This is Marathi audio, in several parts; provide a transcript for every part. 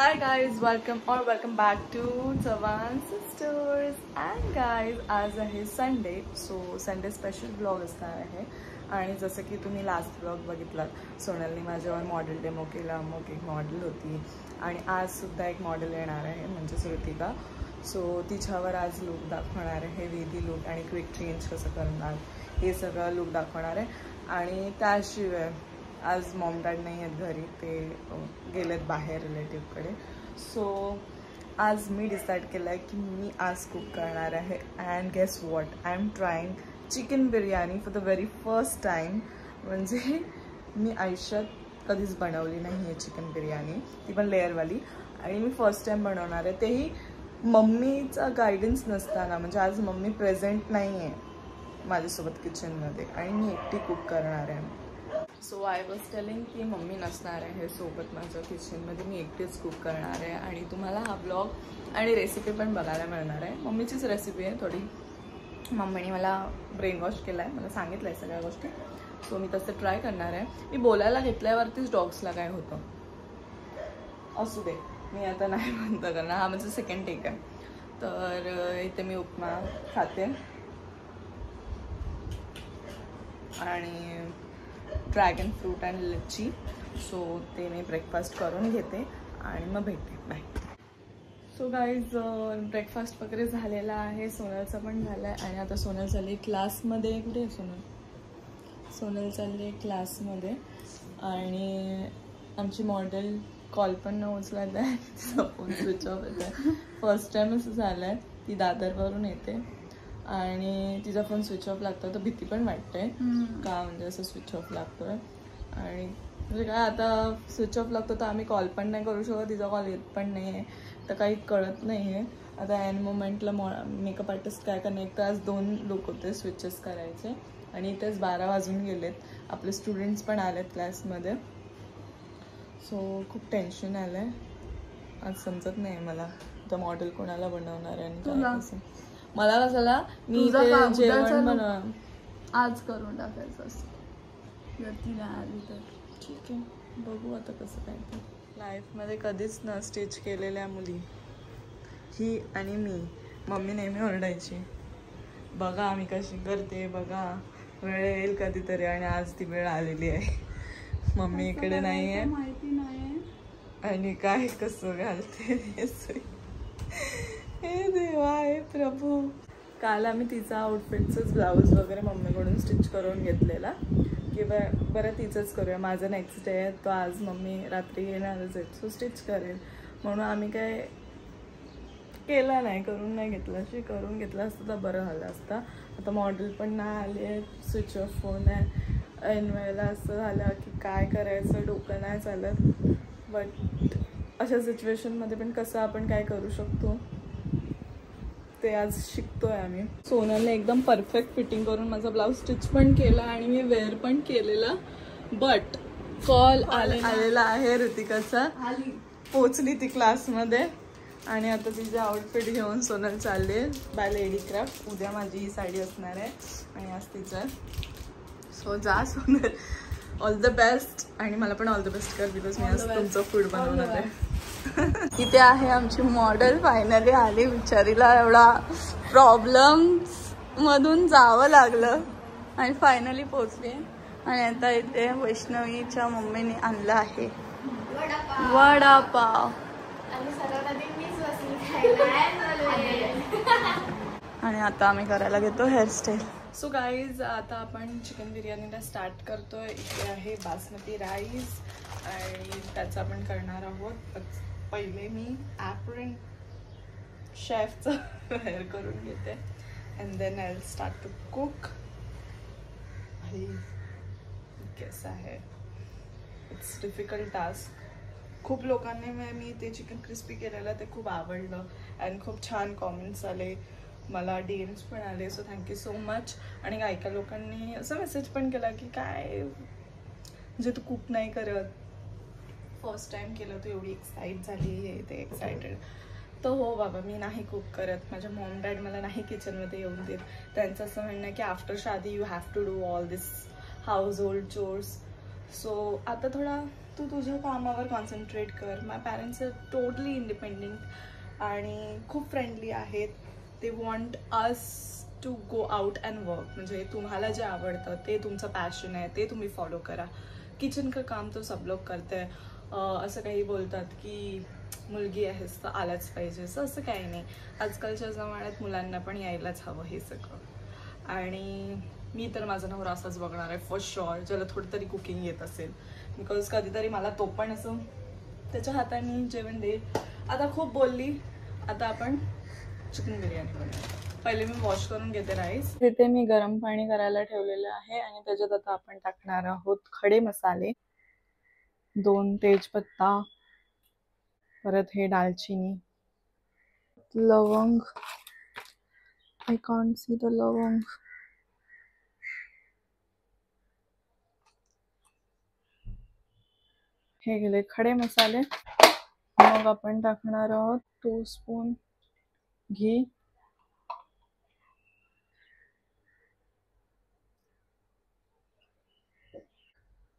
Hi guys, welcome back to Chavan Sisters. And guys, आज आहे Sunday, so Sunday special blog असणार आहे. आणि जसं की तुम्ही लास्ट ब्लॉग बघितलात, सोनलने माझ्यावर मॉडेल डेमो केला. मग एक मॉडेल होती आणि आज सुद्धा एक मॉडेल येणार आहे, म्हणजे श्रुतिका. सो तिच्यावर आज लुक दाखवणार आहे, वेदी लुक आणि क्विक चेंज कसं करणार हे सगळं लुक दाखवणार आहे. आणि त्याशिवाय आज मॉम डॅड नाही आहेत घरी, ते गेलेत बाहेर रिलेटिव्हकडे. सो आज मी डिसाईड केलं आहे की मी आज कुक करणार आहे. And guess what, I am trying chicken biryani for the very first time. म्हणजे मी आयुष्यात कधीच बनवली नाही आहे चिकन बिर्याणी, ती पण लेअरवाली. आणि मी फर्स्ट टाईम बनवणार आहे, तेही मम्मीचा गायडन्स नसताना. म्हणजे आज मम्मी प्रेझेंट नाही आहे माझ्यासोबत किचनमध्ये आणि मी एकटी कुक करणार आहे. सो आय वॉज टेलिंग की मम्मी नसणार आहे सोबत माझ्या किचनमध्ये, मी एकटीच कुक करणार आहे. आणि तुम्हाला हा ब्लॉग आणि रेसिपी पण बघायला मिळणार आहे. मम्मीचीच रेसिपी आहे थोडी, मम्मीने मला ब्रेन वॉश केला आहे, मला सांगितलं आहे सगळ्या गोष्टी. सो मी तसं ट्राय करणार आहे. मी बोलायला घेतल्यावरतीच डॉग्सला काय होतं, असू दे, मी आता नाही म्हणतं करणार. हा माझं सेकंड टेक आहे. तर इथे मी उपमा खाते आणि ड्रॅगन फ्रूट आणि लच्ची. सो ते मी ब्रेकफास्ट करून घेते आणि मग भेटते. बाय. सो गाईज, ब्रेकफास्ट वगैरे झालेला आहे, सोनलचा पण झाला आहे. आणि आता सोनल चालली क्लासमध्ये. कुठे आहे सोनल चालली आहे क्लासमध्ये. आणि आमची मॉडेल कॉल पण न उचलत आहे, तिचा फोन स्विच ऑफ येत आहे. फर्स्ट टाईम असं झालं आहे, ती दादरवरून येते आणि तिचा फोन स्विच ऑफ लागतो, तर भीती पण वाटते का म्हणजे असं स्विच ऑफ लागतोय. आणि म्हणजे काय, आता स्विच ऑफ लागतो तर आम्ही कॉल पण नाही करू शकत, तिचा कॉल येत पण नाही आहे, तर काही कळत नाही आहे. आता एन मोमेंटला मेकअप आर्टिस्ट काय करणार, एक तर आज 2 लोक होते स्विचेस करायचे आणि इथेच 12 वाजून गेलेत. आपले स्टुडंट्स पण आलेत क्लासमध्ये. सो खूप टेन्शन आलं आहे. आज समजत नाही मला तर मॉडेल कोणाला बनवणार आहे आणि काय कसं. मला कशाला, मी जेवण बनव आज करून टाकायचं असं, जर ती नाही आली तर ठीक आहे, बघू आता कसं काय. ते लाईफमध्ये कधीच न स्टिच केलेल्या मुली ही आणि मी, मम्मी नेहमी ओरडायची, बघा आम्ही कशी करते, बघा वेळ येईल कधीतरी. आणि आज ती वेळ आलेली आहे. मम्मी इकडे नाही आहे, माहिती नाही आणि काय कसं घालते हे देवा, हे प्रभू. काल आम्ही तिचा आउटफिटचंच ब्लाऊज वगैरे मम्मीकडून स्टिच करून घेतलेला की बरं तिचंच करूया. माझा नेक्स्ट डे आहे, तो आज मम्मी रात्री येणारच आहे, सो स्टिच करेल म्हणून आम्ही काय केलं नाही, करून नाही घेतलं. करून घेतलं असतं तर बरं झालं असतं. आता मॉडेल पण नाही आली आहे, स्विच ऑफ फोन आहे. ऐन वेळेला असं झालं की काय करायचं, डोकं नाही चालत. बट अशा सिच्युएशनमध्ये पण कसं आपण काय करू शकतो ते आज शिकतोय आम्ही. सोनलने एकदम परफेक्ट फिटिंग करून माझा ब्लाऊज स्टिच पण केला आणि मी वेअर पण केलेला. बट कॉल आलेला आहे ऋतिकाचा, पोचली ती क्लासमध्ये. आणि आता तिचे आउटफिट घेऊन सोनल चालली आहे बाय लेडी क्राफ्ट. उद्या माझी ही साडी असणार आहे आणि आज तिचं. सो जा सोनल, ऑल द बेस्ट. आणि मला पण ऑल द बेस्ट कर, बिकॉज मी आज तुमचं फूड बनवणार आहे. इथे आहे आमची मॉडेल, फायनली आली. बिचारीला एवढा प्रॉब्लेम्स मधून जावं लागलं आणि फायनली पोचली. आणि आता इथे वैष्णवीच्या मम्मीने आणलं आहे वडापाव. आणि आता आम्ही करायला घेतो हेअरस्टाईल. सो गाईज, आता आपण चिकन बिर्याणीला स्टार्ट करतोय. इथे आहे बासमती राईस आणि त्याचा आपण करणार आहोत. पहिले मी ॲप्रन शेफचं वेअर करून घेते and then I will start to cook. भाई कसं आहे, इट्स डिफिकल्ट टास्क. खूप लोकांनी मी ते चिकन क्रिस्पी केलेलं ते खूप आवडलं अँड खूप छान कॉमेंट्स आले, मला DMs पण आले. So thank you so much. आणि काही लोकांनी असं मेसेज पण केला की काय म्हणजे तू कुक नाही करत, फर्स्ट टाइम केलं तू एवढी एक्साइट झाली, हे ते एक्सायटेड. तर हो बाबा, मी नाही कुक करत. माझ्या मॉम डॅड मला नाही किचनमध्ये येऊन देत. त्यांचं असं म्हणणं आहे की आफ्टर शादी you have to do all this household chores. So आता थोडा तू तुझ्या कामावर कॉन्सन्ट्रेट कर. My parents are totally independent आणि खूप फ्रेंडली आहेत. They want us to go out and work. म्हणजे तुम्हाला जे आवडतं ते तुमचं पॅशन आहे ते तुम्ही फॉलो करा. किचन का काम तो सब लोग करते हैं. असं काही बोलतात की मुलगी आहेस तर आलाच पाहिजे, असं काही नाही. आजकालच्या जमान्यात मुलांना पण यायलाच हवं हे सगळं. आणि मी तर माझा नवरा असाच बघणार आहे फॉर शुअर, ज्याला थोडं तरी कुकिंग येत असेल. बिकॉज कधीतरी मला तो पण असं त्याच्या हाताने जेवण दे. आता खूप बोलली, आता आपण चिकन बिर्याणी बनवूया. पहिले मी वॉश करून घेते राईस. तिथे मी गरम पाणी करायला ठेवलेलं आहे आणि त्याच्यात आता आपण टाकणार आहोत खडे मसाले. 2 तेजपत्ता, परत हे दालचिनी, लवंग. आय कांट सी द लवंग. हे गेले खडे मसाले. मग आपण टाकणार आहोत 2 स्पून घी,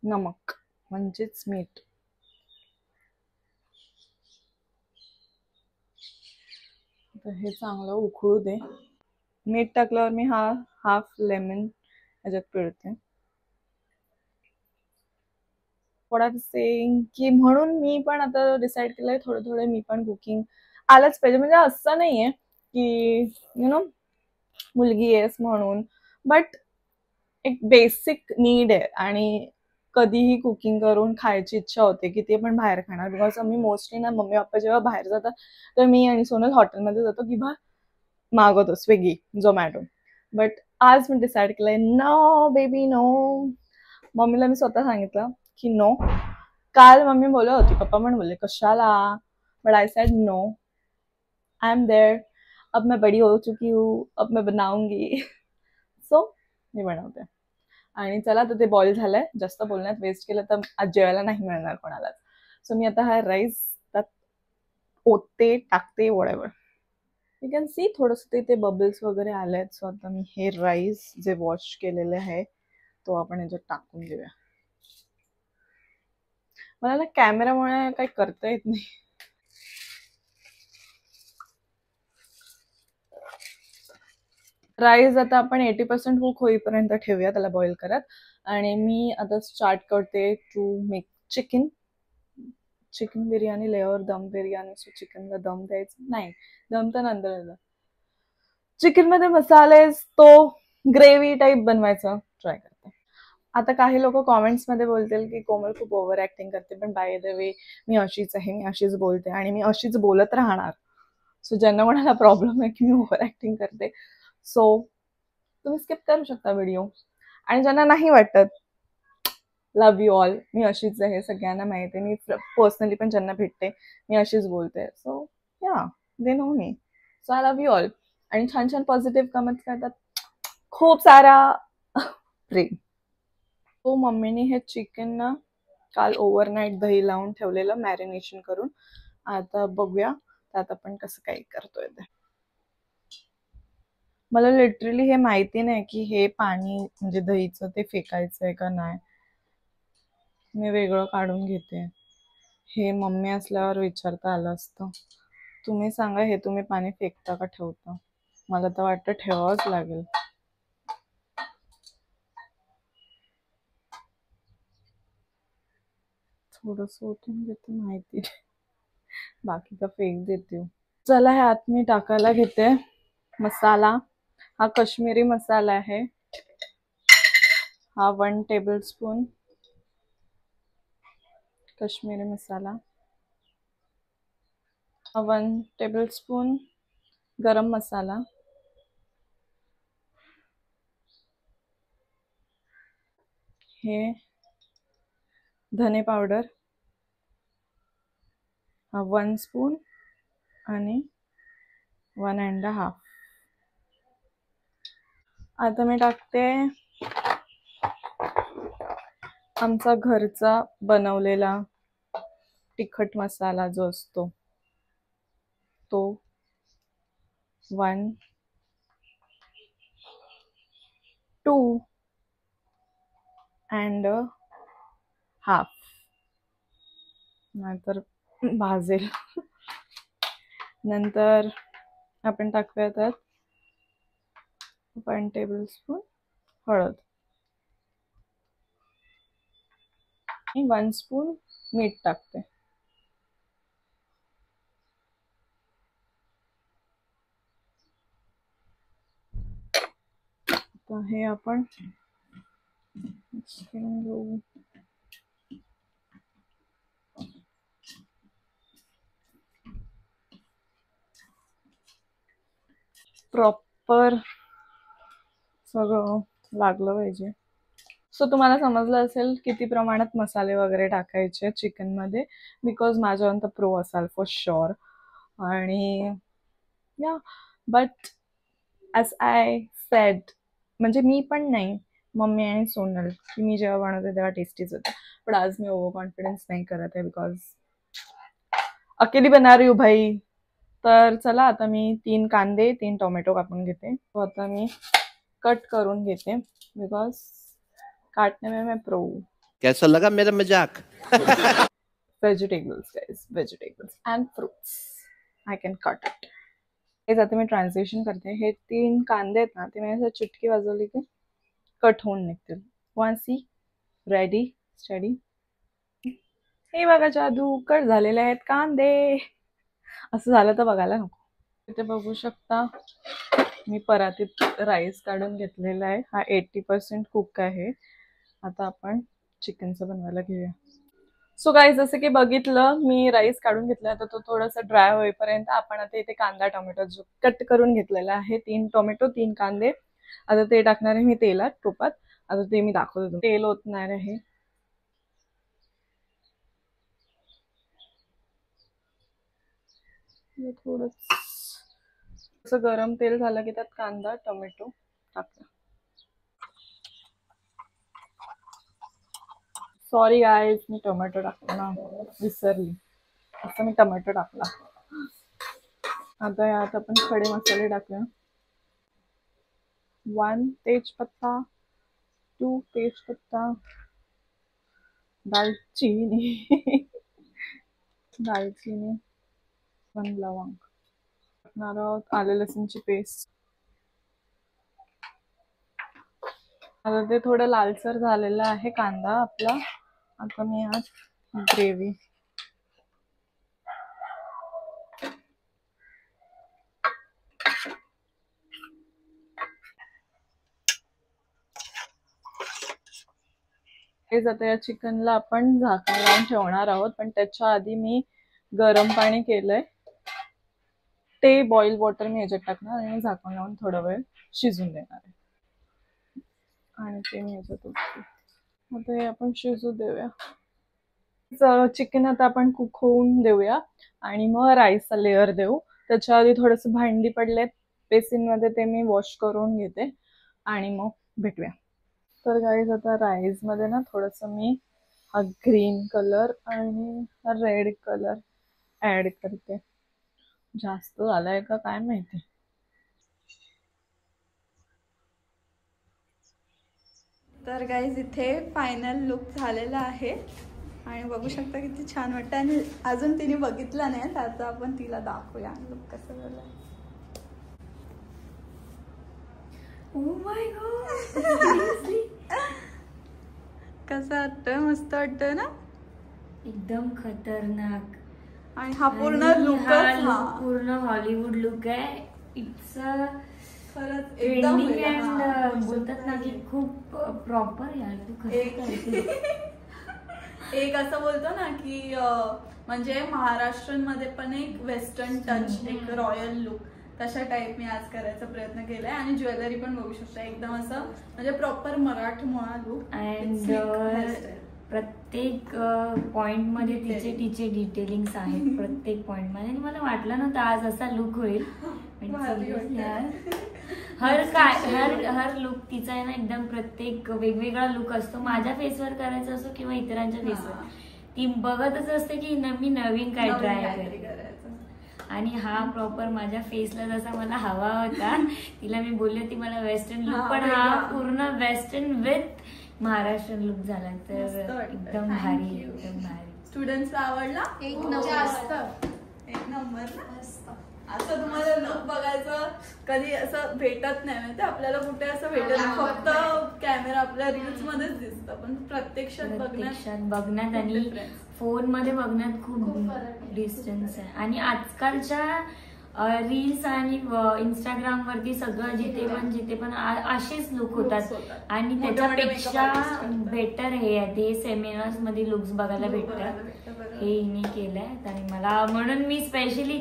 नमक म्हणजेच मीठ. तर हे चांगलं उकळू दे. मीठ टाकल्यावर मी हाफ लेमन ह्याच्यात पिळते. सेइंग की म्हणून मी पण आता डिसाईड केलंय थोडं थोडं मी पण कुकिंग आलंच पाहिजे. म्हणजे असं नाहीये की यु नो मुलगी आहेस म्हणून, बट एक बेसिक नीड आहे. आणि कधीही कुकिंग करून खायची इच्छा होते की ते पण बाहेर खाणार. बिकॉज आम्ही मोस्टली ना मम्मी पप्पा जेव्हा बाहेर जातात तर मी आणि सोनल हॉटेलमध्ये जातो किंवा मागवतो स्विगी झोमॅटो. बट आज मी डिसाईड केलंय नो बेबी नो. मम्मीला मी स्वतः सांगितलं की नो. काल मम्मी बोलत होती, पप्पा पण बोलले कशाला, but I said no, I am there. अब मैं बड़ी हो चुकी हूँ, अब मैं बनाऊंगी. सो मी बनवते. आणि चला तर ते बॉईल झालंय. जास्त बोलण्यात वेस्ट केलं तर आज जेवायला नाही मिळणार कोणालाच. सो मी आता हा राईस त्यात ओतते, टाकते, वॉटेवर. यू कॅन सी थोडंसं ते बबल्स वगैरे आले आहेत. सो आता मी हे राईस जे वॉश केलेले आहे तो आपण ह्याच्यात टाकून देऊया. मला ना कॅमेरामुळे काही करता येत नाही. राईस आता आपण 80% कुक होईपर्यंत ठेवूया त्याला बॉईल करत. आणि मी आता स्टार्ट करते to make chicken. Chicken biryani layer dum biryani. So चिकनला दम द्यायचा नाही, दम तर नंतर. चिकन मध्ये मसाले तो ग्रेव्ही टाईप बनवायचं ट्राय करते. आता काही लोक कॉमेंट्स मध्ये बोलतील की कोमल खूप ओव्हर ऍक्टिंग करते, पण बाय द वे मी अशीच आहे, मी अशीच बोलते आणि मी अशीच बोलत राहणार. सो ज्यांना कोणाला प्रॉब्लेम आहे की मी ओव्हर ऍक्टिंग करते, सो तुम्ही स्किप करू शकता व्हिडिओ. आणि ज्यांना नाही वाटत, लव्ह यू ऑल. मी अशीच आहे, सगळ्यांना माहिती आहे. मी पर्सनली पण ज्यांना भेटते मी अशीच बोलते. सो या they know me. So I love you all. आणि छान छान पॉझिटिव्ह कमेंट्स करतात, खूप सारा प्रेम. तो मम्मीने हे चिकन ना काल ओव्हरनाईट दही लावून ठेवलेलं मॅरिनेशन करून. आता बघूया त्यात आपण कसं काही करतोय ते. मला लिटरली हे माहिती नाही की हे पाणी म्हणजे दहीचं ते फेकायचंय का नाही. मी वेगळं काढून घेते. हे मम्मी असल्यावर विचारता आलं असतं. तुम्ही सांगा हे तुम्ही पाणी फेकता का ठेवता. मला तर वाटतं ठेवावंच लागेल. थोडस ओतून घेते, माहिती बाकीचा फेक देते. चला हे आत मी टाकायला घेते मसाला. हा काश्मीरी मसाला आहे. हा 1 टेबलस्पून काश्मीरी मसाला. 1 टेबलस्पून गरम मसाला. हे धने पावडर. हा 1 स्पून आणि 1.5. आता मी टाकते आमचा घरचा बनवलेला तिखट मसाला जो असतो तो 1, 2.5. नाहीतर भाजेल. नंतर आपण टाकूया त्यात 1 टेबलस्पून हळद, 1 स्पून मीठ टाकते. आता हे आपण घेऊ. प्रॉपर सगळं लागलं पाहिजे. सो तुम्हाला समजलं असेल किती प्रमाणात मसाले वगैरे टाकायचे चिकन मध्ये, बिकॉज माझ्यावर प्रो असाल फॉर शुअर. आणि या बट ॲज आय सेड, म्हणजे मी पण नाही, मम्मी आणि सोनल, की मी जेव्हा बनवते तेव्हा टेस्टीच होतं. पण आज मी ओव्हर कॉन्फिडन्स नाही करत आहे, बिकॉज अकेली बना रही हूँ भाई. तर चला आता मी 3 कांदे 3 टोमॅटो कापून घेते. तो आता मी कट करून घेते, बिकॉज काटने में मैं प्रो. कैसा लगा मेरा मजाक? Vegetables guys, vegetables and fruits I can cut it. हे आता मी ट्रान्सलेशन करते. हे 3 कांदे आहेत ना, ते मी असं चुटकी वाजवली की कट होऊन निघतील. 1 सी रेडी स्टडी. हे बघा जादू, कट झालेले आहेत कांदे. असं झालं तर बघायला नको. इथे बघू शकता मी परातीत राईस काढून घेतलेला आहे. हा 80% कुक आहे. आता आपण चिकनचं बनवायला घेऊया. सो गाईज, जसं की बघितलं मी राईस काढून घेतला. आता तो थोडासा ड्राय होईपर्यंत आपण आता इथे कांदा टोमॅटो जो कट करून घेतलेला आहे, 3 टोमॅटो 3 कांदे, आता ते टाकणार आहे मी तेलात, टोपात. आता ते मी दाखवते. तेल ओतणार आहे. थोडंसं गरम तेल झालं की त्यात कांदा टोमॅटो टाकला. सॉरी गाईज, मी टोमॅटो टाकला ना, विसरली. असं मी टोमॅटो टाकला. आता यात आपण खडे मसाले टाकूया. 1 तेजपत्ता, 2 तेजपत्ता, दालचिनी 1 लवंग टाकणार आहोत. आले लसूणची पेस्ट. आता ते थोडं लालसर झालेलं आहे कांदा आपला. आता मी यात ग्रेव्ही, आता या चिकनला आपण झाकण लावून ठेवणार आहोत. पण त्याच्या आधी मी गरम पाणी केलंय, ते बॉईल वॉटर मी ह्याच्यात टाकणार आणि झाकण लावून थोडा वेळ शिजून देणार आहे. आणि ते मी ह्याच्यात आता हे आपण शिजू देऊया. चिकन आता आपण कुक होऊन देऊया आणि मग राईसचा लेअर देऊ. त्याच्या आधी थोडंसं भांडी पडलेत बेसिनमध्ये, ते मी वॉश करून घेते आणि मग भेटूया. तर गाईज, आता राईसमध्ये ना थोडंसं मी हा ग्रीन कलर आणि हा रेड कलर ॲड करते. जास्त झालाय का काय माहिती. तर गाईज, इथे फायनल लुक झालेला आहे आणि बघू शकता किती छान वाटतं. आणि अजून तिने बघितलं नाही, तर आता आपण तिला दाखवूया लुक कसं झालं. ओ माय गॉड, कसं वाटतंय? मस्त वाटतंय ना, एकदम खतरनाक. आणि हा पूर्ण लुक पूर्ण हॉलिवूड लुक आहे. इट्स खरंच ट्रेंडिंग अँड बोलतात ना की खूप प्रॉपर यार. तू एक असं बोलतो ना की म्हणजे महाराष्ट्रीयन मध्ये पण एक वेस्टर्न टच, एक रॉयल लुक, तशा टाईप मी आज करायचा प्रयत्न केलाय. आणि ज्वेलरी पण बघू शकता, एकदम असं म्हणजे प्रॉपर मराठमोळा लुक. अँड प्रत्येक पॉइंट मध्ये तिचे डिटेलिंग्स आहेत प्रत्येक पॉइंट मध्ये. आणि मला वाटलं नव्हतं आज असा लुक होईल. हर लुक तिचा आहे ना, एकदम प्रत्येक वेगवेगळा लुक असतो. माझ्या फेसवर करायचा असो किंवा इतरांच्या फेसवर, ती बघतच असते की मी नवीन काय ट्राय करायचं. आणि हा प्रॉपर माझ्या फेसला जसा मला हवा होता. तिला मी बोलली होती मला वेस्टर्न लुक, पण हा पूर्ण वेस्टर्न विथ महाराष्ट्रीयन लुक झाला. तर एकदम भारी, एकदम भारी. स्टुडंट्सला आवडला? एक नंबर. एक नंबर ना. असं तुम्हाला लुक बघायचं कधी असं भेटत नाही माहिती आपल्याला कुठे असं भेटत नाही. फक्त कॅमेरा आपल्या रील्स मध्येच दिसतं पण प्रत्यक्षात बघण्यात आणि फोन मध्ये बघण्यात खूप डिस्टन्स आहे. आणि आजकालच्या रील्स आणि इंस्टाग्राम वरती सगळं जिथे पण असेच लुक होतात आणि त्याच्यापेक्षा बेटर हे सेमिनार्स मध्ये लुक्स बघायला भेटतात. हे हिने केलंय आणि मला म्हणून मी स्पेशली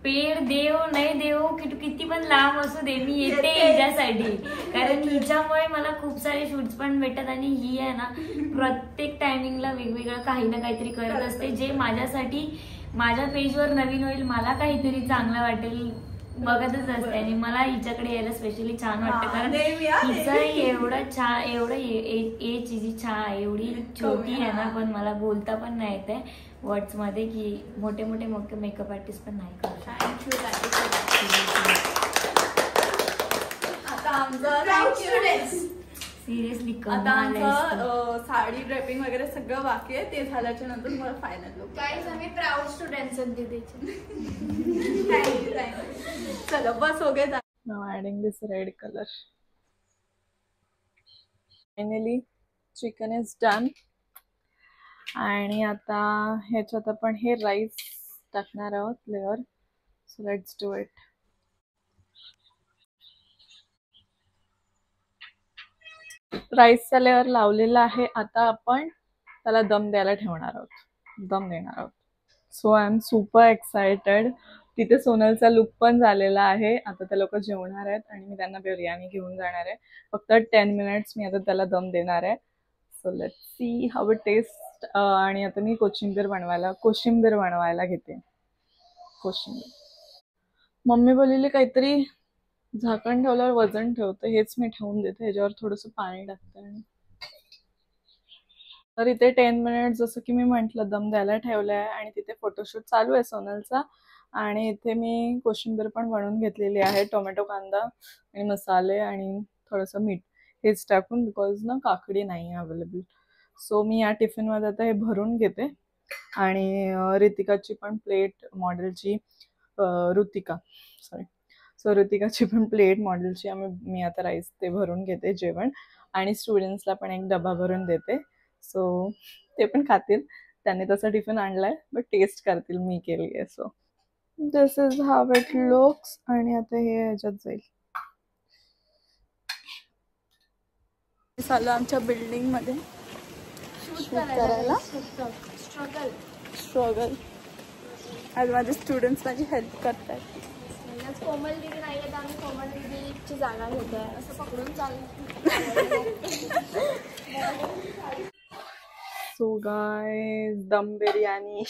पेड देव नाही देव किती पण लांब असू दे मी येते हिच्यासाठी. कारण हिच्यामुळे मला खूप सारे शूट्स पण भेटतात आणि ही आहे ना प्रत्येक टायमिंगला वेगवेगळं काही ना काहीतरी करत असते जे माझ्यासाठी माझ्या पेजवर नवीन होईल, मला काहीतरी चांगलं वाटेल बघतच असते. आणि मला हिच्याकडे यायला स्पेशली छान वाटतं कारण हिचं एवढं छान एवढं एज हिची छान एवढी छोटी आहे ना पण मला बोलता पण नाही येते वर्ड्स मध्ये की मोठे मेकअप आर्टिस्ट पण नाही करत. सिरियसली आता आमचं साडी ड्रेपिंग वगैरे सगळं बाकी आहे. ते झाल्याच्या नंतर मला फायनल लुक. गाईज आम्ही प्राऊड स्टुडंट्स आहेत दीदीचे. चलो बस हो गए. Now adding this red color. Finally chicken is done. आणि आता ह्याच्यात आपण हे राईस टाकणार आहोत layer. So let's do it. राईसचा लेअर लावलेला आहे. आता आपण त्याला दम द्यायला ठेवणार आहोत, दम देणार आहोत. So I am super excited. तिथे सोनलचा लुक पण झालेला आहे. आता ते लोक जेवणार आहेत आणि मी त्यांना बिर्याणी घेऊन जाणार आहे. फक्त 10 मिनिट्स मी आता त्याला दम देणार आहे. So let's see how it taste. आणि आता मी कोशिंबीर बनवायला घेते. कोशिंबीर मम्मी बोललेली काहीतरी झाकण ठेवल्यावर वजन ठेवतं, हेच मी ठेवून देते. ह्याच्यावर थोडंसं पाणी टाकते. आणि तर इथे 10 मिनिट जसं की मी म्हटलं दम द्यायला ठेवलं आहे आणि तिथे फोटोशूट चालू आहे सोनलचा. आणि इथे मी कोशिंबीर पण बनवून घेतलेली आहे. टोमॅटो, कांदा आणि मसाले आणि थोडंसं मीठ हेच टाकून, बिकॉज ना काकडी नाही आहे अवेलेबल. सो मी या टिफिनमध्ये आता हे भरून घेते. आणि ऋतिकाची पण प्लेट मॉडेलची ऋतिकाची पण प्लेट मॉडेलची मी आता राईस ते भरून घेते जेवण. आणि स्टुडंट्सला पण एक डबा भरून देते. सो ते पण खातील. त्यांनी तसा टिफिन आणलाय बट टेस्ट करतील मी केली आहे. So this is how it looks. आणि आता हे ह्याच्यात जाईल. चालू आमच्या बिल्डिंग मध्ये शूट करायला. स्ट्रगल. आज माझे स्टुडंट्स माझी हेल्प करतात. कोमल दीदी नाही येत आम्ही कोमल दीदीची जागा घेतोय असं पकडून चालू. सो गाइस दम बिर्याणी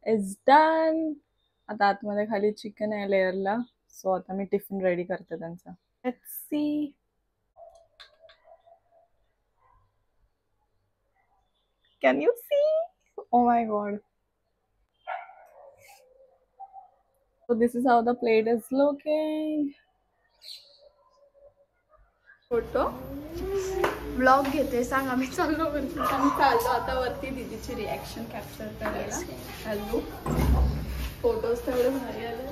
इज डन. आता आतमध्ये खाली चिकन आहे लेअरला. सो आता मी टिफिन रेडी करते त्यांचा. Let's see. Can you see? Oh my god. So this is how the plate is looking. Photo blog घेते सांग. आम्ही चाललो वरती. आम्ही चाललो आता वरती दीदीची रिॲक्शन कॅप्चर करायला. हॅलो फोटोज तेवढे भारी आले.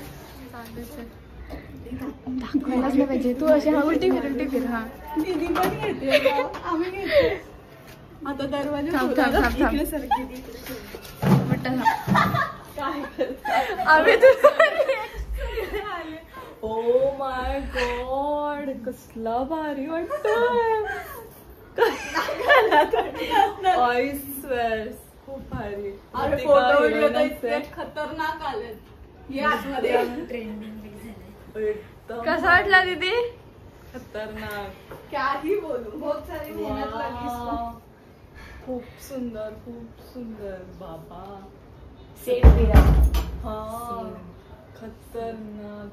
दाखवायलाच नाही पाहिजे. तू अशी हा उलटी फिर. हा दीदी पण येते आम्ही घेते. आता दरवाजा ओ माय गॉड कसला भारी वाटतोय. आय स्वेअर खूप भारी. अरे फोटो व्हिडिओ तर इतके खतरनाक आलेत. हे आतमध्ये कसा वाटला दीदी? खतरनाक. काही बोलू. बहुत सारी मेहनत लगी. खूप सुंदर बाबा. हा खतरनाक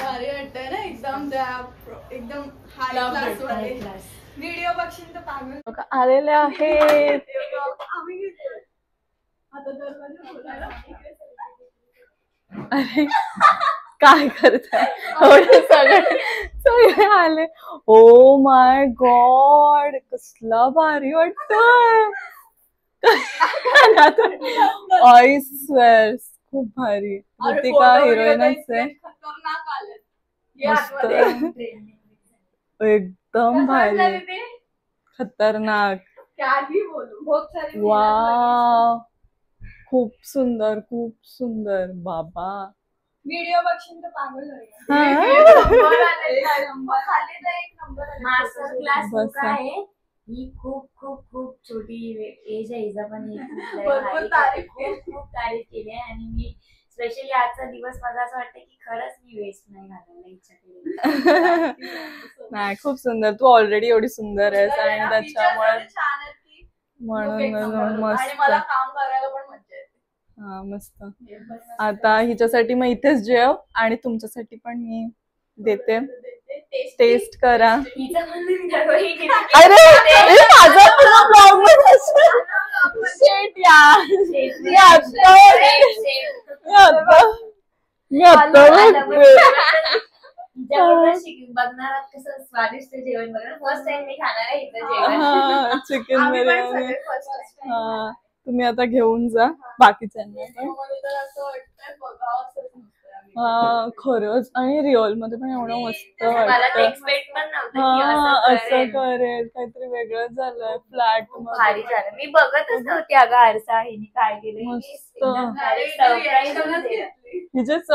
भारी वाटतंय ना. एकदम हाय क्लास. व्हिडिओ बघशील तर पागल आलेले आहेत. आम्ही घेतोय आता दरवाजा खोलायला. अरे काय करताय एवढे सगळे आले. ओ माय गॉड कसला भारी वाटतोय. आई स्वेअर खूप भारी. ऋतिका हिरोईनच आहे. खतरनाक आले. मस्त एकदम भारी खतरनाक. काही बोलू बहुत सारी वाव खूप सुंदर खूप सुंदर बाबा. व्हिडिओ बघशील तर पागल होईल. मास्टर क्लास बसा. आहे ही खूप खूप खूप छोटी एज आहे हिचा पण ही भरपूर तारीफ खूप तारीफ केली आहे आणि मी स्पेशली आजचा दिवस मला असं वाटतं की खरंच मी वेस्ट नाही घालायला इच्छा केली. नाही खूप सुंदर. तू ऑलरेडी एवढी सुंदर आहेस आणि त्याच्यामुळे छान आहे ती. म्हणून आणि मस्त. मला काम करायला पण मजा येते. हा मस्त. आता हिच्यासाठी मग इथेच जेव आणि तुमच्यासाठी पण मी देते. टेस्ट करा. हिचं म्हणून ठरवही की अरे माझा तुला ब्लॉग मध्ये शेट यार. मी आता बघणार आहात कसं स्वादिष्ट जेवण बघणार. फर्स्ट टाइम मी खाणार आहे इथं जेवण. चिकन आम्ही पण बिर्याणी. सगळे first time. हा तुम्ही आता घेऊन जा बाकीच्यांना पण. मला तर असं वाटतंय बघावंसंच नसतंय आम्ही. हा खरंच आणि रिअल मध्ये पण एवढं मस्त मला वाटतं. एक्सपेक्ट पण नव्हतं की हा असं असं करेल. करेल काहीतरी वेगळंच झालंय फ्लॅट भारी मध्ये. झालं. मी बघतच नव्हती अगं आरसा हिने काय केलं. मस्त. Reactionच घेतली. हिजेच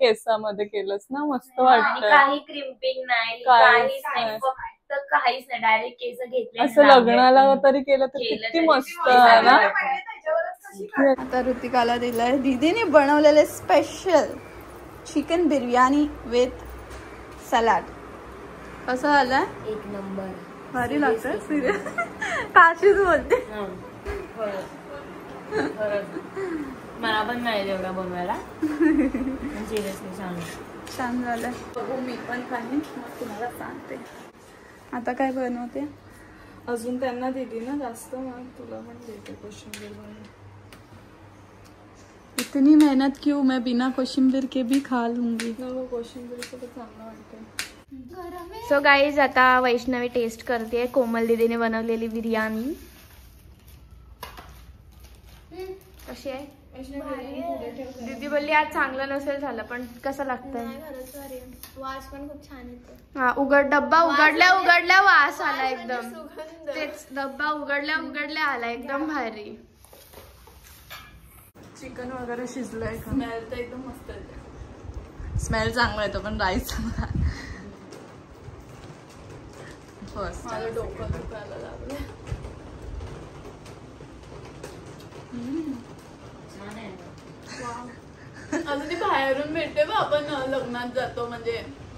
केसामध्ये केलंच ना मस्त आणि वाटतं. काही क्रिम्पिंग नाही काहीच काहीच नाही नाही. फक्त काहीच नाही डायरेक्ट केस घेतले आणि असं लावले. लग्नाला तरी केलं तर केलं किती तरी मस्त किती आहे ना. आता ऋतिकाला दिलंय दीदीने बनवलेले special chicken biryani with salad. कसं झालंय? एक नंबर. भारी लागतंय. सिरियस काशीच बोलते. मला पण नाही एवढा बनवायला. सिरियसली छान. छान झालंय. बघू मी पण खाईन मग तुम्हाला सांगते. आता काय बनवते? अजून त्यांना दिली ना जास्त मग तुला पण देते कोशिंबीर बनवून. इतनी मेहनत क्यों? मैं बिना कोशिंबीर के भी खा लूंगी. कोशिंबीरचं तर चांगलं वाटतं. सो गाईज आता वैष्णवी टेस्ट करते कोमल दीदीने बनवलेली बिर्याणी. कशी आहे? दीदी बोलली आज चांगलं नसेल झालं पण कसं लागतंय? वास पण खूप छान येतो. हा डब्बा उघडल्या वास आला एकदम. तेच डब्बा उघडल्या आला एकदम भारी. चिकन वगैरे शिजलंय का? स्मेल तर एकदम मस्त येते. स्मेल चांगला येतो पण राईस फर्स्ट मला डोकं दुखायला लागलं. अजून ती बाहेरून भेटते बा आपण लग्नात जातो म्हणजे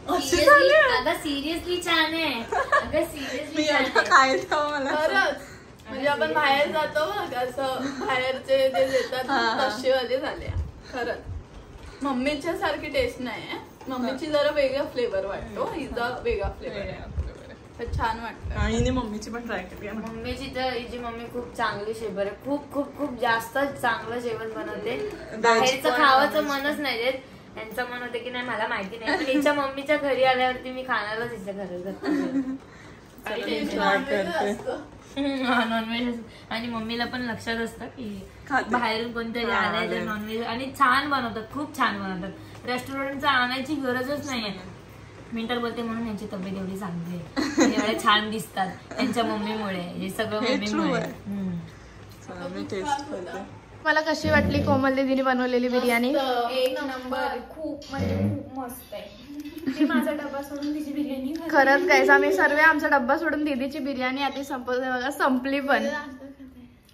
अगं सिरियसली छान आहे. अगं सिरियसली छान आहे. खायचं मला खरंच म्हणजे आपण बाहेर जातो बघ असं बाहेरचे जे देतात तसे वाले झाले खरंच. मम्मीच्या सारखी टेस्ट नाही. मम्मीची जरा वेगळा फ्लेवर वाटतो. हिचा वेगळा फ्लेवर आहे. छान वाटतं. आणि मम्मीची पण ट्राय केली. मम्मीची तर हिची मम्मी खूप चांगली शेफ आहे. खूप खूप खूप जास्त चांगलं जेवण बनवते. बाहेरचं खावाचं मनच नाही देत. यांचं मन होते की नाही मला माहिती नाही पण हिच्या मम्मीच्या घरी आल्यावरती मी खाणारच हिच्या घरी नॉनव्हेज. आणि मम्मीला पण लक्षात असतं की बाहेरून कोणतरी आलाय तर नॉनव्हेज. आणि छान बनवतात. खूप छान बनवतात. रेस्टॉरंटचा आणायची गरजच नाहीये. मी तर बोलते म्हणून यांची तब्येत एवढी चांगली आहे. एवढे छान दिसतात त्यांच्या मम्मीमुळे. हे सगळं मम्मीमुळे. मला कशी वाटली कोमल दीदीने बनवलेली बिर्याणी? एक नंबर. खूप म्हणजे खूप मस्त आहे. ती माझा डबा सोडून तिची बिर्याणी खरंच गाईस आम्ही सर्व आमचा डब्बा सोडून दीदीची बिर्याणी आधी बघा संपली पण.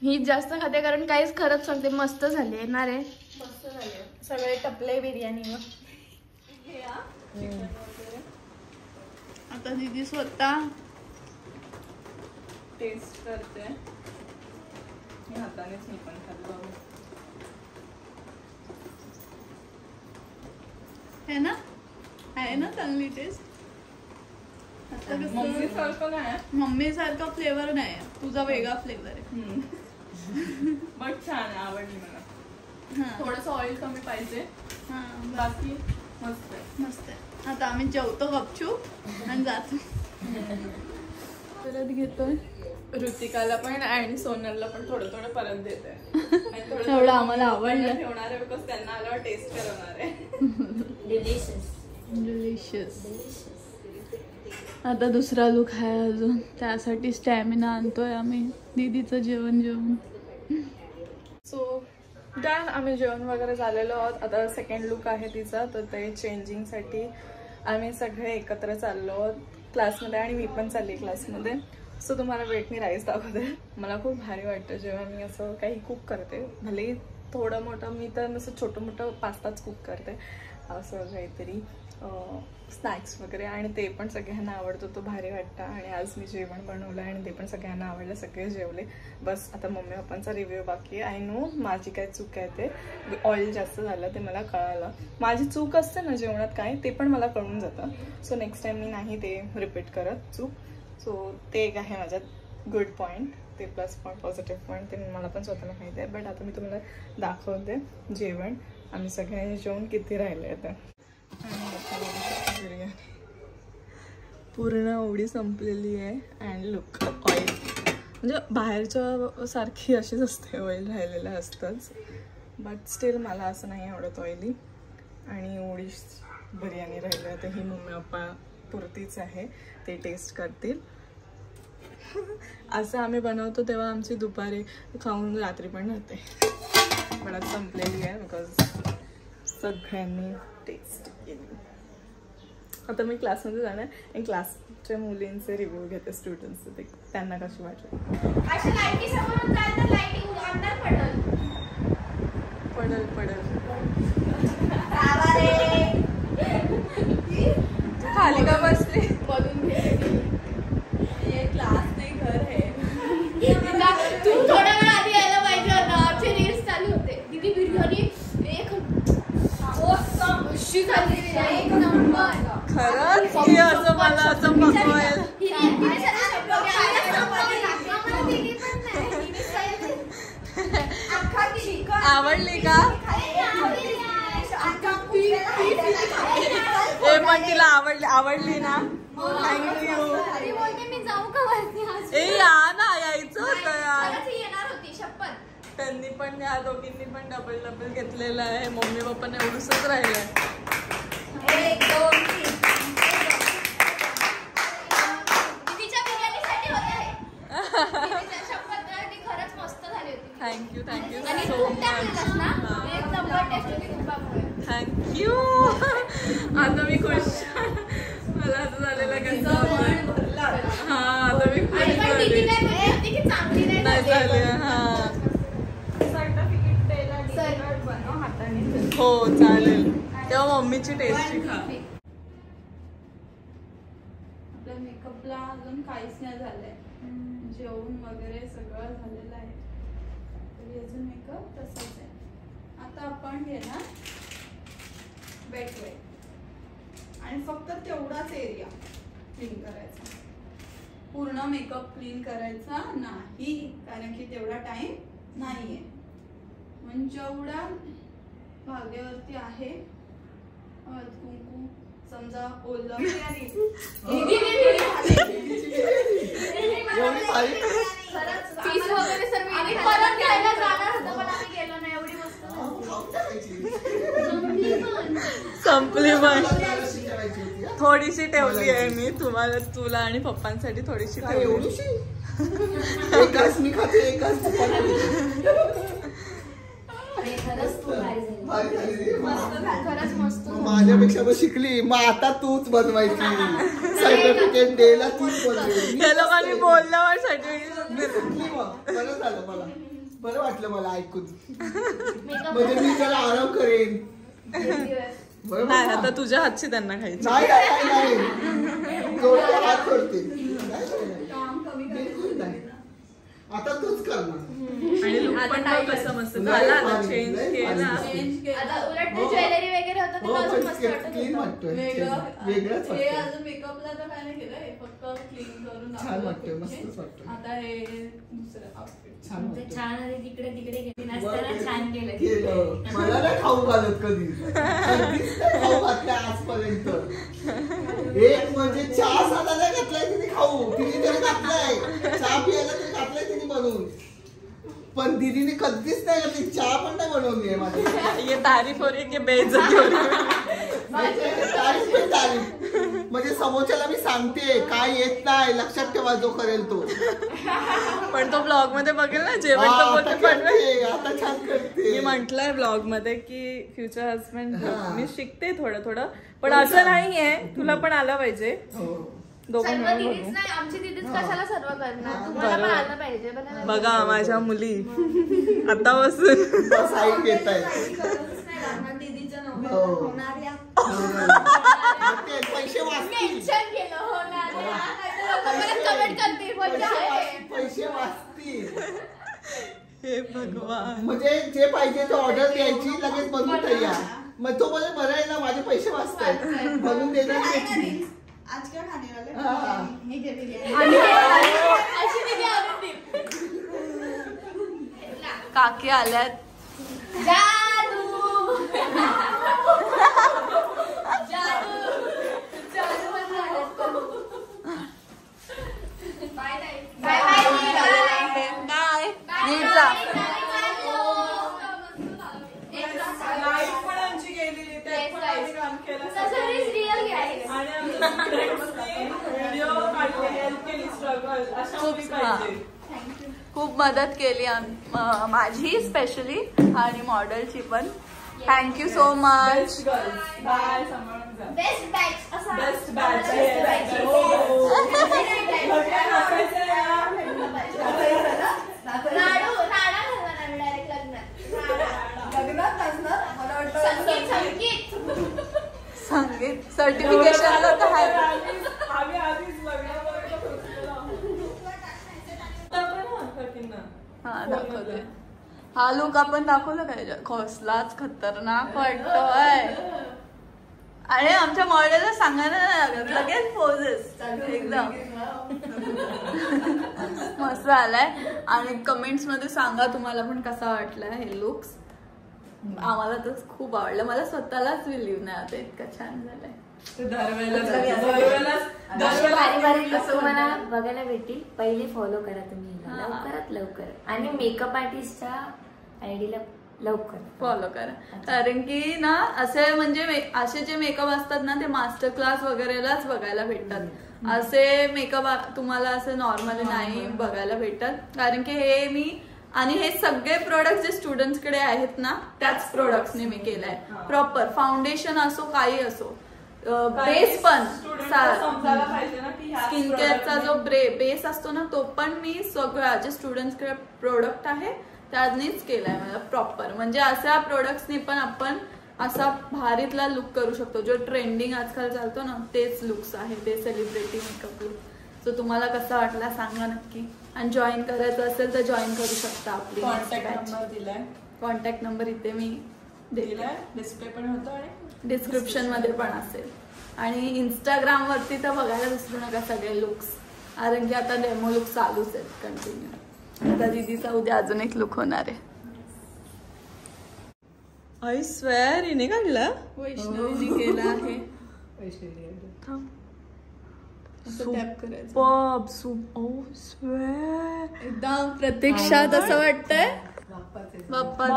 ही जास्त खाते कारण काहीच खरंच सांगते मस्त झाली आहे ना रे. मस्त झाले. सगळे टपले बिर्याणीवर. आता दीदी स्वतः टेस्ट करते. हातानेच मी पण खाल्लं है ना. आहे ना चांगली टेस्ट. मम्मी सारखं नाही मम्मी सारखा फ्लेवर नाही. तुझा वेगळा फ्लेवर आहे. बट छान आहे. आवडली मला. थोडस ऑइल कमी पाहिजे. बाकी मस्त आहे. मस्त आहे. आता आम्ही जेवतो गपचूप आणि जातो. परत घेतोय ऋतिकाला पण आणि सोनलला पण थोडं थोडं परत देते. एवढं आम्हाला आवडलं. ठेवणार आहे बिकॉज त्यांना आल्यावर टेस्ट करवणार आहे. डिलिशियस. आता दुसरा लुक आहे अजून, त्यासाठी स्टॅमिना आणतोय आम्ही दीदीचं जेवण जेवून. सो डन, आम्ही जेवण वगैरे झालेलो आहोत. आता सेकंड लुक आहे तिचा, तर ते चेंजिंगसाठी आम्ही सगळे एकत्र चाललो आहोत क्लासमध्ये आणि मी पण चालली क्लासमध्ये. सो तुम्हाला वेट मी राईस दाखवते. मला खूप भारी वाटतं जेव्हा मी असं काही कुक करते, भले थोडं मोठं, मी तर असं छोटं मोठं पास्ताच कुक करते, असं काहीतरी स्नॅक्स वगैरे, आणि ते पण सगळ्यांना आवडतं, तो भारी वाटतं. आणि आज मी जेवण बनवलं आणि ते पण सगळ्यांना आवडलं, सगळे जेवले. बस आता मम्मी पप्पांचा रिव्ह्यू बाकी आहे. आय नो माझी काय चूक आहे, ते ऑइल जास्त झालं ते मला कळालं. माझी चूक असते ना जेवणात काय, ते पण मला कळून जातं. सो नेक्स्ट टाइम मी नाही ते रिपीट करत चूक. सो ते एक आहे माझ्यात गुड पॉईंट, ते प्लस पॉईंट, पॉझिटिव्ह पॉईंट, ते मला पण स्वतःला माहिती आहे. बट आता मी तुम्हाला दाखवते जेवण आम्ही सगळ्यांनी जेवण किती राहिले आहे. बिर्याणी पूर्ण एवढी संपलेली आहे. अँड लुक ऑइल, म्हणजे बाहेरच्या सारखी अशीच असते, ऑइल राहिलेलं असतंच. बट स्टील मला असं नाही आवडत ऑइली. आणि एवढी बिर्याणी राहिली. आता ही मम्मी पप्पा पुरतीच आहे, ते टेस्ट करतील. असं आम्ही बनवतो तेव्हा आमची दुपारी खाऊन रात्री पण राहते. पण आज संपलेली आहे बिकॉज सगळ्यांनी टेस्ट केली. आता मी क्लासमध्ये जाणार आणि क्लासच्या मुलींचे रिव्ह्यू घेते, स्टुडंट्सचे, ते त्यांना कशी वाटली. पडल पडल तू खाली का बसली? मधून ये क्लास नाही घर आहे. तू थोडा वेळ आधी यायला पाहिजे होता. आमचे रील्स चालू होते. दीदी बिर्याणी एक नंबर. खरंच की असं मला असं पकवायला आवडली का? ए पण तिला आवडली ना? थँक्यू. ए या ना, यायचं होतं यार. त्यांनी पण, या दोघींनी पण डबल घेतलेलं आहे. मम्मी पप्पाने एवढंच राहिलंय. Thank you so much. थँक्यू. आता मी खुश. मला असं झालेलं कसं हा, आता मी खुश झाले. नाही झाले. हा हो चालेल, तेव्हा मम्मीची टेस्टी खा. आपल्या मेकअपला अजून काहीच नाही झालंय. जेवण वगैरे सगळं झालेलं आहे, तरी अजून मेकअप तसाच आहे. आता आपण घेणार वेट आणि फक्त तेवढाच एरिया क्लीन करायचा. पूर्ण मेकअप क्लीन करायचा नाही, कारण की तेवढा टाइम नाहीये. म्हणजे जेवढा भागेवरती आहे कुंकू समजा ओलं संपली पण थोडीशी ठेवली आहे मी तुम्हाला, तुला आणि पप्पांसाठी थोडीशी ठेवली. माझ्यापेक्षा पण शिकली, मग आता तूच बनवायची. सर्टिफिकेट द्यायला तूच बनवायची. त्या लोकांनी बोलल्यावर सर्टिफिकेट बरं झालं, मला बरं वाटलं मला ऐकून. म्हणजे मी त्याला आराम करेन. नाही आता तुझ्या हातची त्यांना खायची. नाही हात करते आता तूच करणार. आणि लुक पण कसं मस्त झाला, आता चेंज केला. उलट ज्वेलरी वगैरे होतं वाटतं हो, का अजून पण मस्त वाटत clean होतं? वाटतोय. वेगळं वेगळंच हे वाटतंय. अजून मेकअपला तर काय नाही केलं हे फक्त क्लीन करून छान दाखवलं वाटतंय, खूपशे. मस्तच वाटतंय. आता हे दुसरं आउटफिट छान म्हणजे वाटतंय. छान आधी तिकडे तिकडे गेली बरं, नसताना छान केलं केलं. मला नाही खाऊ घालत कधी कधीच नाही खाऊ घातल्या आजपर्यंत. एक म्हणजे चहा साधा नाही घातलाय तिने खाऊ, तिने तरी घातलाय चहा प्यायला तरी घातलाय तिने बनवून, पण दीदीने कधीच नाही घातली. चहा पण नाही बनवली आहे माझी. ये तारीफ हो रही है कि बेइज्जती हो रही है? तारीफ पे तारीफ. म्हणजे समोरच्याला मी सांगते काय येत नाही, लक्षात ठेवा जो करेल तो. पण तो ब्लॉग मध्ये बघेल ना जेवण हा, तर आता बोलते पण करते, आता छान करते. मी म्हंटलय ब्लॉग मध्ये की फ्युचर हस्बंड हा. मी शिकते थोडं थोडं, पण असं नाहीये, तुला पण आलं पाहिजे. हो. दोघं सर्व मिळून दीदीच बघू. नाही, आमची दीदीच कशाला सर्व करणार, तुम्हाला पण आलं पाहिजे. बघा माझ्या मुली आता बसून साईड घेत आहेत. दीदीच्या हो. होणाऱ्या ते पैसे वाचतील, मेन्शन केलं होणार आहे. नाहीतर लोकं परत कमेंट करतील म्हणजे आहे. पैसे वाचतील. हे भगवान. म्हणजे जे पाहिजे ते ऑर्डर द्यायची, लगेच बनवून तयार. मग तो बोले बरं आहे ना, माझे पैसे वाचतात, बनवून देणार त्याची. आज काय खाणे वाले हा. हे घे बिर्याणी. अशी दीदी आणून देईल. काकी आल्यात. जादू जादू जादू मध्ये आल्यात. बाय बाय बाय काय नीट जा. लाईट पण आमची गेलेली, त्यात पण आम्ही काम केलं सगळीच रिअल घ्यायचं. आणि आमच्या फ्रेंड्सने व्हिडिओ काढले, हेल्प केली, स्ट्रगल अशा मुली पाहिजे. खूप मदत केली माझी स्पेशली आणि मॉडेलची पण. Thank you so much. Best girls. Bye, सांभाळून जा. बेस्ट बॅच असं बेस्ट बॅच. राडा घालणार डायरेक्ट लग्नात. संगीत संगीत सर्टिफिकेशनला तर आहे. आम्ही आधीच लग्नापर्यंत पोहोचलेलो आहोत. हा दाखवते. हा लुक आपण दाखवलं काय? कसलाच खतरनाक वाटतोय. अरे आमच्या मॉडेलला सांगायला नाही लागत, लगेच पोजेस एकदम मस्त आलाय. आणि कमेंट्स मध्ये सांगा तुम्हाला पण कसा वाटलाय हे लुक्स. आम्हाला तर खूप आवडलं. मला स्वतःलाच बिलीव्ह नाही आता, इतकं छान झालंय. भारी भारी लुक तुम्हाला बघायला भेटतील. पहिले फॉलो करा तुम्ही लवकरात लवकर, आणि मेकअप आर्टिस्टच्या आयडीला लवकर फॉलो करा. कारण की ना असे म्हणजे असे जे मेकअप असतात ना ते मास्टर क्लास वगैरेलाच बघायला भेटतात. असे मेकअप तुम्हाला असे नॉर्मली नाही बघायला भेटतात. कारण की हे मी आणि हे सगळे प्रोडक्ट जे स्टुडंट्स कडे आहेत ना त्याच प्रोडक्ट्सने मी केलंय. प्रॉपर फाउंडेशन असो काही असो, बेस पण स्किन केअरचा जो बेस असतो ना तो पण मी सगळ्या जे स्टुडंट्स कडे प्रोडक्ट आहे त्यानेच केलाय मला प्रॉपर. म्हणजे अशा प्रोडक्ट्सनी पण आपण असा भारीतला लुक करू शकतो. जो ट्रेंडिंग आजकाल चालतो ना तेच लुक्स आहे, ते सेलिब्रिटी मेकअप लुक. सो तुम्हाला कसा वाटला सांगा नक्की. आणि जॉईन करायचं असेल तर जॉईन करू शकता. आपली कॉन्टॅक्ट नंबर इथे मी दिलाय, डिस्प्ले पण होतो आणि डिस्क्रिप्शन मध्ये पण असेल. आणि इंस्टाग्राम वरती तर बघायला विसरू नका सगळे लुक्स, कारण की आता डेमो लुक चालूच आहेत कंटिन्यू. आता दीदीचा उद्या अजून एक लुक होणार आहे. आय स्वेअर हिने काढला. वैष्णवीने केला आहे. एकदम प्रत्यक्षात असं वाटतंय बाप्पाच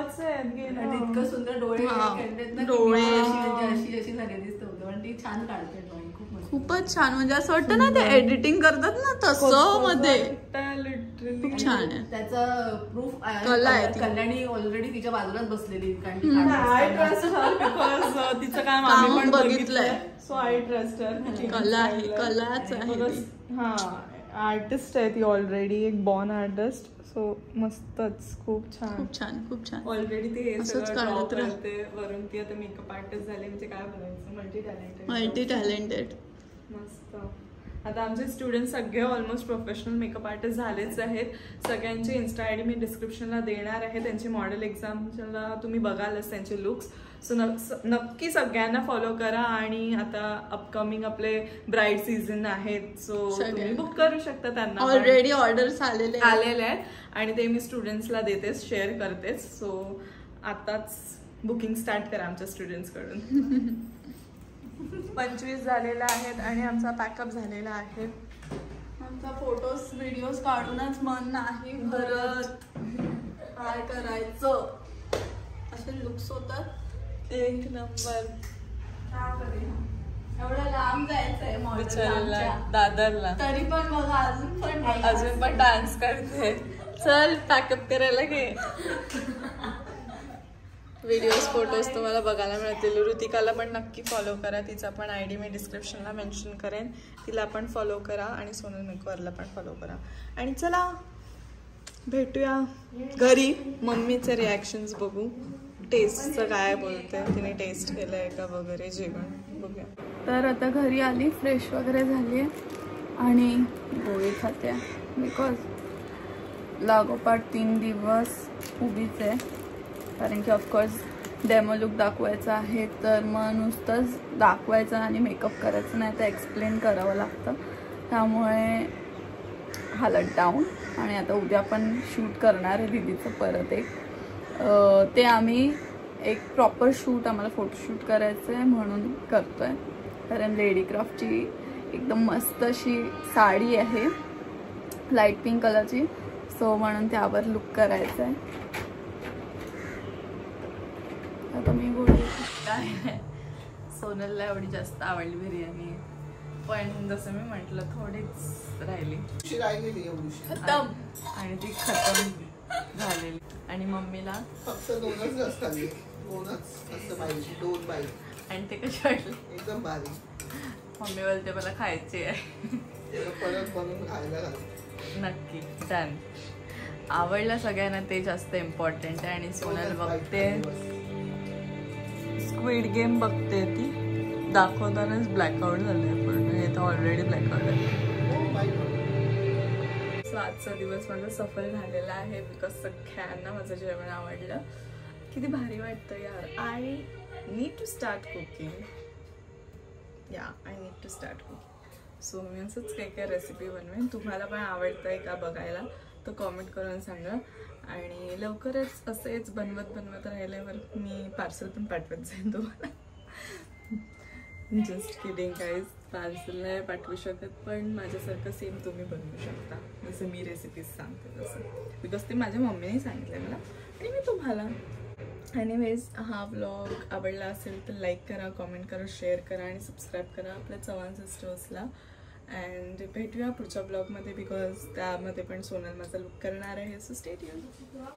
इतकं सुंदर डोळे डोळे अशी अशी सगळे दिसत होतं. पण ती छान काढते ड्रॉइंग, खूपच छान. म्हणजे असं वाटतं ना ते एडिटिंग करतात ना तसं मध्ये. खूप छान आहे. त्याचं प्रूफ कला आहे ती. कल्याणी ऑलरेडी तिच्या बाजूलाच बसलेली, कारण ती तिचं काम काम आम्ही पण बघितलंय. So I trust her. कला आहे, कलाच आहे ती. हा आर्टिस्ट आहे ती ऑलरेडी, एक बॉर्न आर्टिस्ट. सो मस्तच, खूप छान खूप छान खूप छान. ऑलरेडी ती असंच काढत राहते. वरून ती आता मेकअप आर्टिस्ट झाली, म्हणजे काय बोलायचं, मल्टी टॅलेंटेड. Multi talented. मस्त. आता आमचे स्टुडंट सगळे ऑलमोस्ट प्रोफेशनल मेकअप आर्टिस्ट झालेच आहेत. सगळ्यांची इन्स्टा आय डी मी डिस्क्रिप्शनला देणार आहे. त्यांची मॉडेल एक्झामला तुम्ही बघालच त्यांचे लुक्स. सो नक्की सगळ्यांना फॉलो करा. आणि आता अपकमिंग आपले ब्राईड सीझन आहेत, सो तुम्ही बुक करू शकता. त्यांना ऑलरेडी ऑर्डर्स आलेले आहेत आणि ते मी स्टुडंट्सला देतेच, शेअर करतेच. सो आताच बुकिंग स्टार्ट करा आमच्या स्टुडंट्स कडून. 25 झालेला आहेत आणि आमचा पॅकअप झालेला आहे. आमचा फोटोज व्हिडिओज काढूनच मन नाही भरत. काय करायचं, असे लुक्स होतात. एक नंबर. एवढं लांब जायचंय मॉडेल दादरला, तरी पण बघा अजून पण डान्स करते. चल पॅकअप करायला घे. व्हिडिओज फोटोज तुम्हाला बघायला मिळतील. ऋतिकाला पण नक्की फॉलो करा. तिचा पण आय डी मी डिस्क्रिप्शनला मेन्शन करेन. तिला पण फॉलो करा आणि सोनल मेकओव्हरला पण फॉलो करा. आणि चला भेटूया घरी. मम्मीचे रिॲक्शन्स बघू. टेस्टचं काय बोलते, तिने टेस्ट केलंय का वगैरे जेवण बघूया. तर आता घरी आली, फ्रेश वगैरे झाली आणि गोळी खाते. बिकॉज लागोपाठ 3 दिवस उभीच आहे. कारण की ऑफकोर्स डेमो लुक दाखवायचा आहे, तर मग नुसतंच दाखवायचं आणि मेकअप करायचं नाही, तर एक्सप्लेन करावं लागतं. त्यामुळे हालत डाऊन. आणि आता उद्या पण शूट करणार आहे दीदीचं परत एक. ते आम्ही एक प्रॉपर शूट, आम्हाला फोटोशूट करायचं आहे म्हणून करतो आहे. कारण लेडी क्राफ्टची एकदम मस्त अशी साडी आहे लाईट पिंक कलरची, सो म्हणून त्यावर लुक करायचं आहे. आता मी गोळी काय सोनलला एवढी जास्त आवडली बिर्याणी, पण जसं मी म्हटलं थोडीच राहिली खतम. आणि ती खतम झालेली. आणि मम्मीला फक्त 2च रस खाल्ले, 2च असं पाहिजे, 2 बाईट. आणि ते कशी वाटली? एकदम भारी. मम्मी बोलते मला खायची आहे. परत बनवून खायला घाल. नक्की डन. आवडलं सगळ्यांना ते जास्त इम्पॉर्टंट आहे. आणि सोनल बघते स्क्विड गेम बघते, ती दाखवतानाच ब्लॅकआउट झालंय पूर्ण. हे तर ऑलरेडी ब्लॅकआउट आहे. सो आजचा दिवस माझा सफल झालेला आहे. बिकॉज सगळ्यांना माझं जेवण आवडलं. किती भारी वाटतं यार. I need to start cooking. I need to start cooking. So मी असंच काही रेसिपी बनवेन. तुम्हाला पण आवडतंय का बघायला तर कॉमेंट करून सांगा. आणि लवकरच असेच बनवत राहिल्यावर मी पार्सल पण पाठवत जाईन तुम्हाला. Just kidding guys. पार्सल नाही पाठवू शकत, पण माझ्यासारखं सेम तुम्ही बनवू शकता जसं मी रेसिपीज सांगते तसं. बिकॉज ते माझ्या मम्मीने सांगितलं मला आणि मी तुम्हाला. एनिवेज, हा ब्लॉग आवडला असेल तर लाईक करा, कॉमेंट करा, शेअर करा आणि सबस्क्राईब करा आपल्या चव्हाण सिस्टर्सला. अँड भेटूया पुढच्या ब्लॉगमध्ये, बिकॉज त्यामध्ये पण सोनल माझा लुक करणार आहे. So stay tuned.